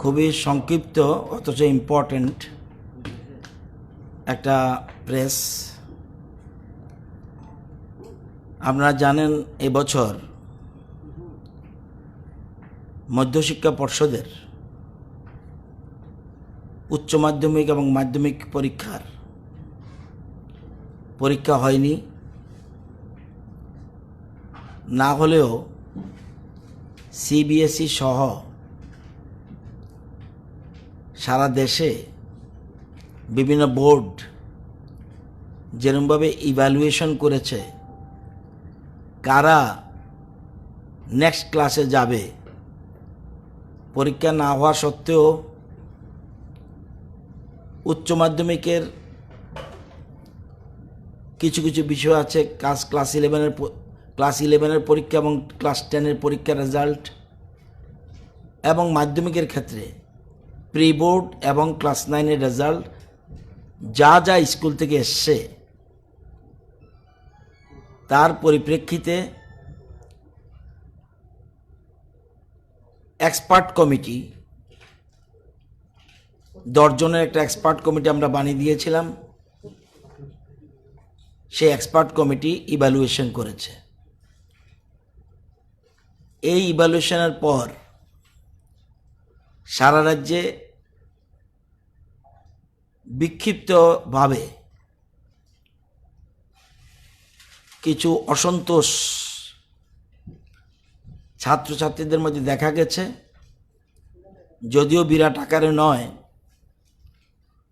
খুবই সংক্ষিপ্ত অথচ ইম্পর্ট্যান্ট একটা প্রেস। আপনারা জানেন এবছর মধ্যশিক্ষা পর্ষদের উচ্চ মাধ্যমিক এবং মাধ্যমিক পরীক্ষা হয়নি। না হলেও সিবিএসই সহ সারা দেশে বিভিন্ন বোর্ড যেরকমভাবে ইভ্যালুয়েশন করেছে কারা নেক্সট ক্লাসে যাবে, পরীক্ষা না হওয়া সত্ত্বেও উচ্চ মাধ্যমিকের কিছু কিছু বিষয় আছে, ক্লাস ইলেভেনের পরীক্ষা এবং ক্লাস 10-এর পরীক্ষার রেজাল্ট, এবং মাধ্যমিকের ক্ষেত্রে প্রি বোর্ড এবং ক্লাস 9-এর রেজাল্ট যা যা স্কুল থেকে এসছে তার পরিপ্রেক্ষিতে এক্সপার্ট কমিটি 10 জনের একটা এক্সপার্ট কমিটি আমরা বানিয়ে দিয়েছিলাম। সেই এক্সপার্ট কমিটি ইভ্যালুয়েশন করেছে। এই ইভ্যালুয়েশনের পর সারা রাজ্যে বিক্ষিপ্তভাবে কিছু অসন্তোষ ছাত্রছাত্রীদের মধ্যে দেখা গেছে। যদিও বিরাট আকারে নয়,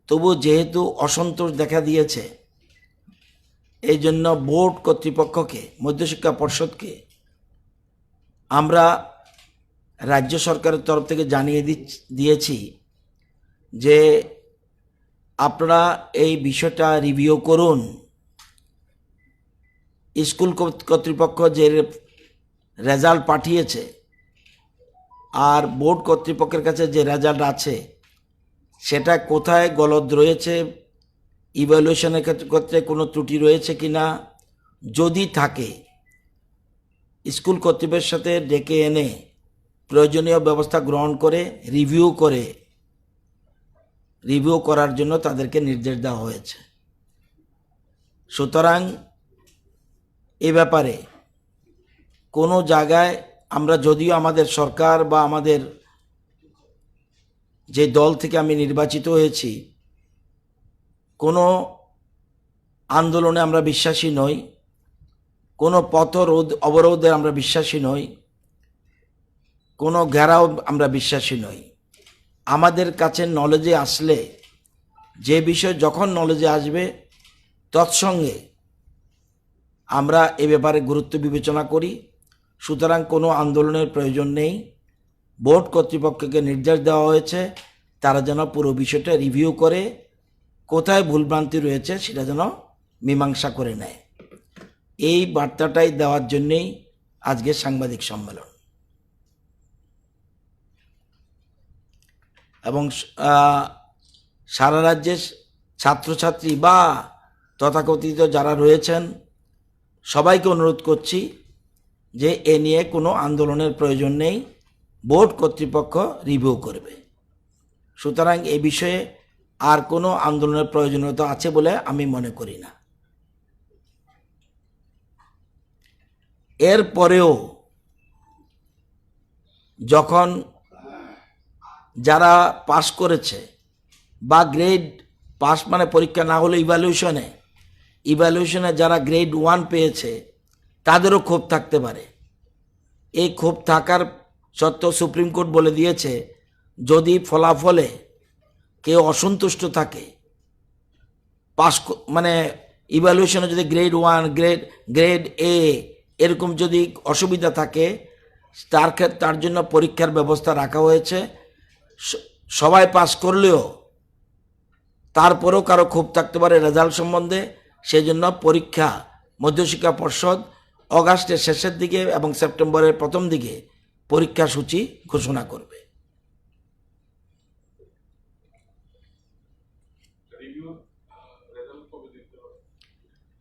তবু যেহেতু অসন্তোষ দেখা দিয়েছে, এই জন্য বোর্ড কর্তৃপক্ষকে, মধ্যশিক্ষা পর্ষদকে আমরা রাজ্য সরকারের তরফ থেকে জানিয়ে দিয়েছি যে আপনারা এই বিষয়টা রিভিউ করুন। স্কুল কর্তৃপক্ষ যে রেজাল্ট পাঠিয়েছে আর বোর্ড কর্তৃপক্ষের কাছে যে রেজাল্ট আছে সেটা কোথায় গলদ রয়েছে, ইভ্যালুয়েশনের ক্ষেত্রে কোনো ত্রুটি রয়েছে কিনা, যদি থাকে স্কুল কর্তৃপক্ষের সাথে ডেকে এনে প্রয়োজনীয় ব্যবস্থা গ্রহণ করে রিভিউ করার জন্য তাদেরকে নির্দেশ দেওয়া হয়েছে। সুতরাং এ ব্যাপারে কোনো জায়গায় আমরা, যদিও আমাদের সরকার বা আমাদের যে দল থেকে আমি নির্বাচিত হয়েছি, কোনো আন্দোলনে আমরা বিশ্বাসী নই, কোনো পথ অবরোধে আমরা বিশ্বাসী নই, কোনো ঘেরাও আমরা বিশ্বাসী নই। আমাদের কাছে নলেজে আসলে, যে বিষয় যখন নলেজে আসবে তৎসঙ্গে আমরা এ ব্যাপারে গুরুত্ব বিবেচনা করি। সুতরাং কোনো আন্দোলনের প্রয়োজন নেই। বোর্ড কর্তৃপক্ষকে নির্দেশ দেওয়া হয়েছে তারা যেন পুরো বিষয়টা রিভিউ করে কোথায় ভুলভ্রান্তি রয়েছে সেটা যেন মীমাংসা করে নেয়। এই বার্তাটাই দেওয়ার জন্যেই আজকে সাংবাদিক সম্মেলন। এবং সারা রাজ্যের ছাত্রছাত্রী বা তথাকথিত যারা রয়েছেন সবাইকে অনুরোধ করছি যে এ নিয়ে কোনো আন্দোলনের প্রয়োজন নেই, বোর্ড কর্তৃপক্ষ রিভিউ করবে। সুতরাং এই বিষয়ে আর কোনো আন্দোলনের প্রয়োজনীয়তা আছে বলে আমি মনে করি না। এরপরেও যখন যারা পাস করেছে বা গ্রেড পাস মানে পরীক্ষা না হলে ইভ্যালুয়েশনে যারা গ্রেড 1 পেয়েছে তাদেরও ক্ষোভ থাকতে পারে। এই ক্ষোভ থাকার সত্ত্বেও সুপ্রিম কোর্ট বলে দিয়েছে যদি ফলাফলে কেউ অসন্তুষ্ট থাকে, পাস মানে ইভ্যালুয়েশনে যদি গ্রেড 1, গ্রেড এ এরকম যদি অসুবিধা থাকে তার জন্য পরীক্ষার ব্যবস্থা রাখা হয়েছে। সবাই পাস করলেও তারপরেও কারো ক্ষোভ থাকতে পারে রেজাল্ট সম্বন্ধে, সেই জন্য পরীক্ষা মধ্যশিক্ষা পর্ষদ অগাস্টের শেষের দিকে এবং সেপ্টেম্বরের প্রথম দিকে পরীক্ষা সূচি ঘোষণা করবে।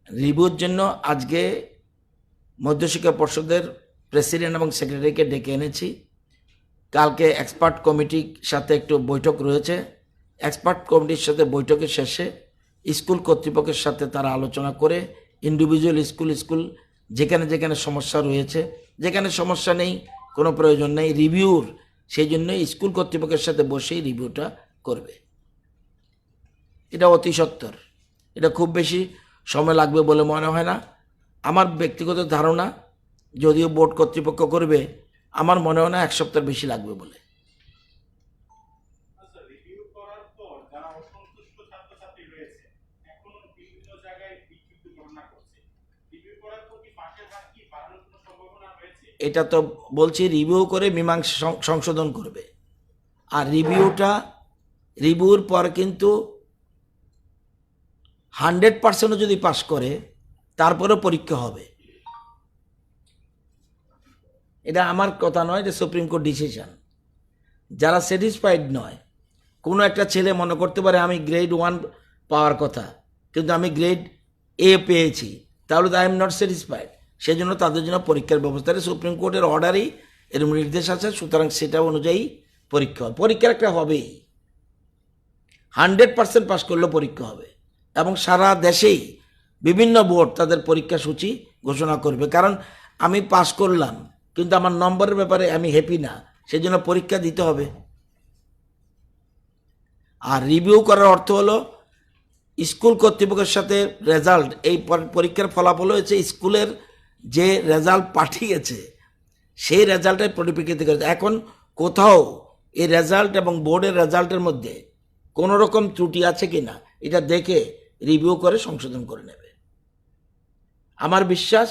রিভিউর জন্য আজকে মধ্যশিক্ষা পর্ষদের প্রেসিডেন্ট এবং সেক্রেটারিকে ডেকে এনেছি। কালকে এক্সপার্ট কমিটির সাথে একটু বৈঠক রয়েছে। এক্সপার্ট কমিটির সাথে বৈঠকের শেষে স্কুল কর্তৃপক্ষের সাথে তারা আলোচনা করে ইন্ডিভিজুয়াল স্কুল যেখানে যেখানে সমস্যা রয়েছে, যেখানে সমস্যা নেই, কোনো প্রয়োজন নেই রিভিউর, সেই জন্য স্কুল কর্তৃপক্ষের সাথে বসেই রিভিউটা করবে। এটা অতি সত্বর, এটা খুব বেশি সময় লাগবে বলে মনে হয় না। আমার ব্যক্তিগত ধারণা, যদিও বোর্ড কর্তৃপক্ষ করবে, আমার মনে হয় না 1 সপ্তাহ বেশি লাগবে বলে। আচ্ছা, রিভিউ করার পর যারা অসন্তুষ্ট ছাত্রছাত্রী রয়েছে এখনো বিভিন্ন জায়গায় বিক্ষিপ্ত ঘটনা করছে, রিভিউ করার পর কি পাশের হাত কি বাড়ানোর কোনো সম্ভাবনা রয়েছে? এটা তো বলছি রিভিউ করে মীমাংসা সংশোধন করবে। আর রিভিউর পর কিন্তু 100% যদি পাস করে তারপরেও পরীক্ষা হবে। এটা আমার কথা নয়, এটা সুপ্রিম কোর্ট ডিসিশন। যারা স্যাটিসফাইড নয়, কোনো একটা ছেলে মনে করতে পারে আমি গ্রেড 1 পাওয়ার কথা, কিন্তু আমি গ্রেড A পেয়েছি, তাহলে তো আই এম নট স্যাটিসফাইড। সেই জন্য তাদের জন্য পরীক্ষার ব্যবস্থা, সুপ্রিম কোর্টের অর্ডারই এর নির্দেশ আছে, সুতরাং সেটা অনুযায়ী পরীক্ষা হবে। পরীক্ষা একটা হবেই, 100% পাস করলে পরীক্ষা হবে। এবং সারা দেশেই বিভিন্ন বোর্ড তাদের পরীক্ষা সূচি ঘোষণা করবে। কারণ আমি পাস করলাম কিন্তু আমার নম্বরের ব্যাপারে আমি হ্যাপি না, সেই জন্য পরীক্ষা দিতে হবে। আর রিভিউ করার অর্থ হলো স্কুল কর্তৃপক্ষের সাথে রেজাল্ট, এই পরীক্ষার ফলাফল হয়েছে স্কুলের যে রেজাল্ট পাঠিয়েছে সেই রেজাল্টের পরিপ্রেক্ষিতে করেছে। এখন কোথাও এই রেজাল্ট এবং বোর্ডের রেজাল্টের মধ্যে কোনো রকম ত্রুটি আছে কি না এটা দেখে রিভিউ করে সংশোধন করে নেবে। আমার বিশ্বাস